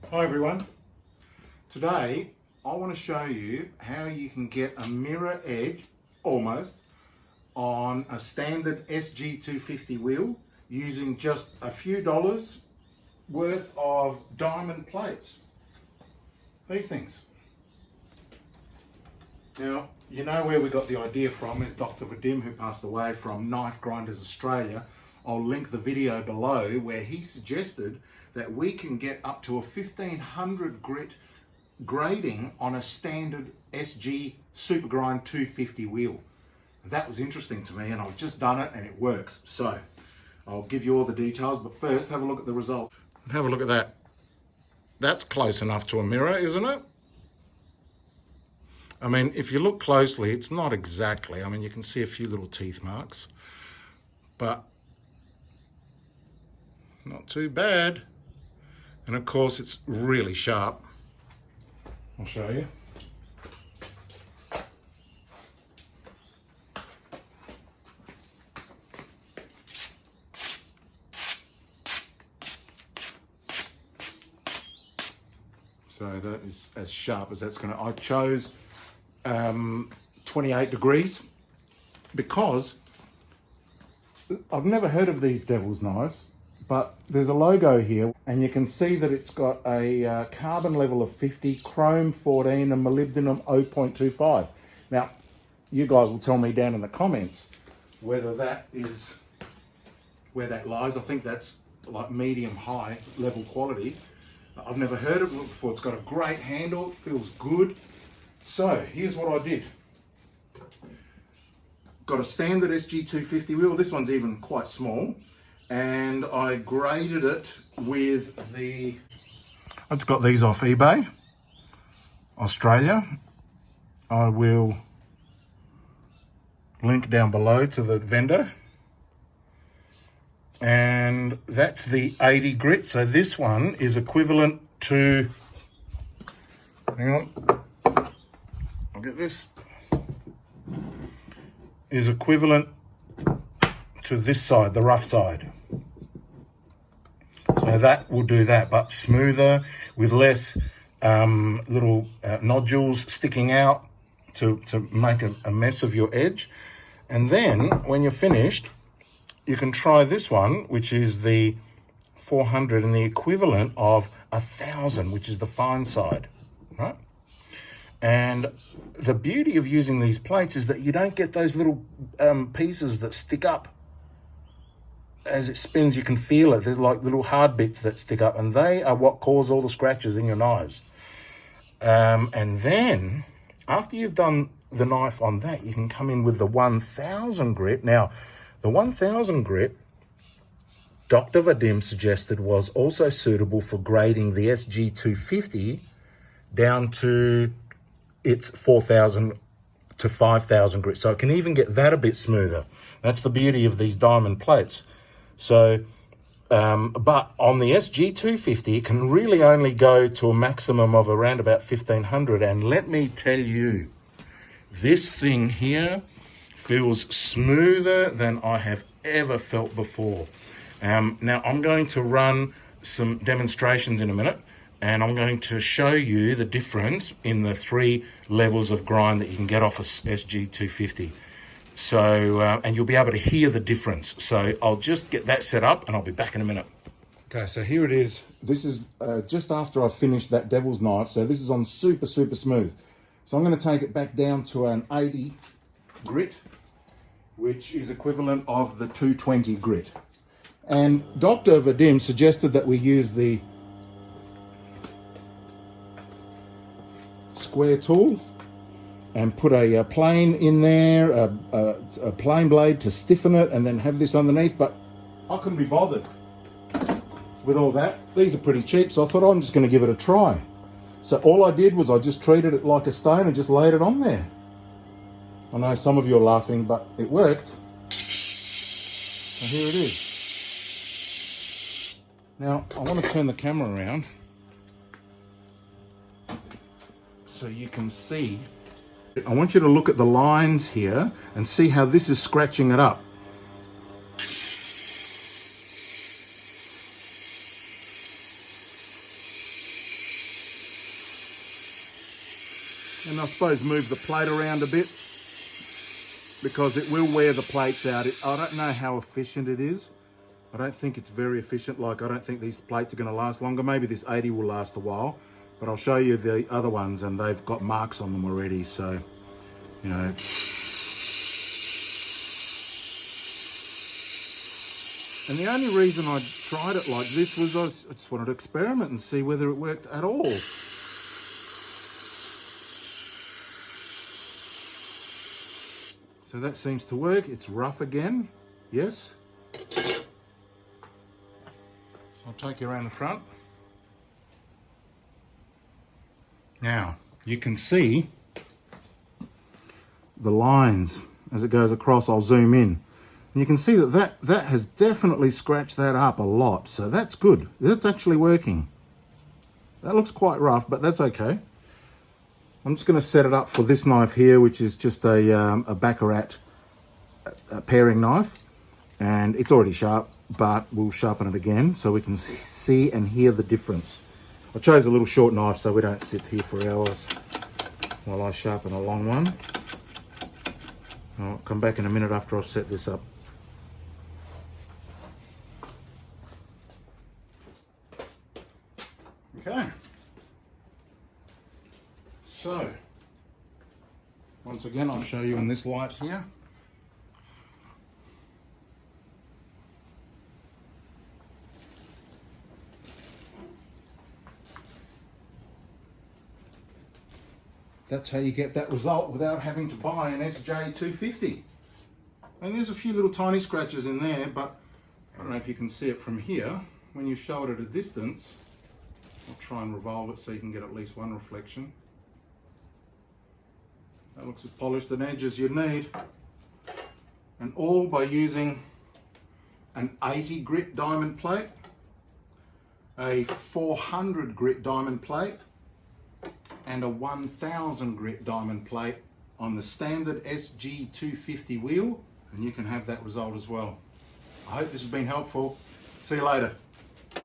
Hi everyone. Today I want to show you how you can get a mirror edge, almost, on a standard SG250 wheel using just a few dollars worth of diamond plates. These things. Now, you know where we got the idea from is Dr. Vadim, who passed away, from Knife Grinders Australia. I'll link the video below where he suggested that we can get up to a 1500 grit grading on a standard SG Super Grind 250 wheel. That was interesting to me, and I've just done it and it works. So I'll give you all the details, but first have a look at the result. Have a look at that. That's close enough to a mirror, isn't it? I mean, if you look closely, it's not exactly. I mean, you can see a few little teeth marks, but not too bad. And of course, it's really sharp. I'll show you. So that is as sharp as that's gonna. I chose 28 degrees because I've never heard of these devil's knives, but there's a logo here and you can see that it's got a carbon level of 50, chrome 14 and molybdenum 0.25. Now, you guys will tell me down in the comments whether that is where that lies. I think that's like medium high level quality. I've never heard of it before. It's got a great handle, it feels good. So here's what I did. Got a standard SG250 wheel. This one's even quite small. And I graded it with I just got these off eBay, Australia. I will link down below to the vendor. And that's the 80 grit. So this one is equivalent to, hang on, I'll get this, is equivalent to this side, the rough side. So that will do that, but smoother with less little nodules sticking out to make a mess of your edge. And then when you're finished, you can try this one, which is the 400 and the equivalent of 1000, which is the fine side, right? And the beauty of using these plates is that you don't get those little pieces that stick up. As it spins, you can feel it. There's like little hard bits that stick up, and they are what cause all the scratches in your knives. And then, after you've done the knife on that, you can come in with the 1000 grit. Now, the 1000 grit, Dr. Vadim suggested, was also suitable for grading the SG250 down to its 4000 to 5000 grit. So it can even get that a bit smoother. That's the beauty of these diamond plates. So, but on the SG250, it can really only go to a maximum of around about 1500. And let me tell you, this thing here feels smoother than I have ever felt before. Now I'm going to run some demonstrations in a minute, and I'm going to show you the difference in the 3 levels of grind that you can get off a SG250. So, and you'll be able to hear the difference. So I'll just get that set up and I'll be back in a minute. Okay, so here it is. This is just after I've finished that devil's knife. So this is on super, super smooth. So I'm going to take it back down to an 80 grit, which is equivalent of the 220 grit. And Dr. Vadim suggested that we use the square tool and put a plane in there, a plane blade to stiffen it, and then have this underneath. But I couldn't be bothered with all that. These are pretty cheap, so I thought I'm just going to give it a try. So all I did was I just treated it like a stone and just laid it on there. I know some of you are laughing, but it worked. So here it is. Now, I want to turn the camera around so you can see. I want you to look at the lines here and see how this is scratching it up. And I suppose move the plate around a bit because it will wear the plates out. I don't know how efficient it is. I don't think it's very efficient. Like, I don't think these plates are going to last longer. Maybe this 80 will last a while, but I'll show you the other ones and they've got marks on them already. So, you know. And the only reason I tried it like this was I just wanted to experiment and see whether it worked at all. So that seems to work. It's rough again, yes. So I'll take you around the front. Now, you can see the lines as it goes across. I'll zoom in. And you can see that has definitely scratched that up a lot. So that's good. That's actually working. That looks quite rough, but that's okay. I'm just going to set it up for this knife here, which is just a Baccarat paring knife. And it's already sharp, but we'll sharpen it again so we can see and hear the difference. I chose a little short knife so we don't sit here for hours while I sharpen a long one. I'll come back in a minute after I've set this up. Okay. So, once again, I'll show you in this light here. That's how you get that result without having to buy an SJ250. And there's a few little tiny scratches in there, but I don't know if you can see it from here. When you show it at a distance, I'll try and revolve it so you can get at least one reflection. That looks as polished an edge as you need. And all by using an 80 grit diamond plate, a 400 grit diamond plate, and a 1000 grit diamond plate on the standard SG250 wheel, and you can have that result as well. I hope this has been helpful. See you later.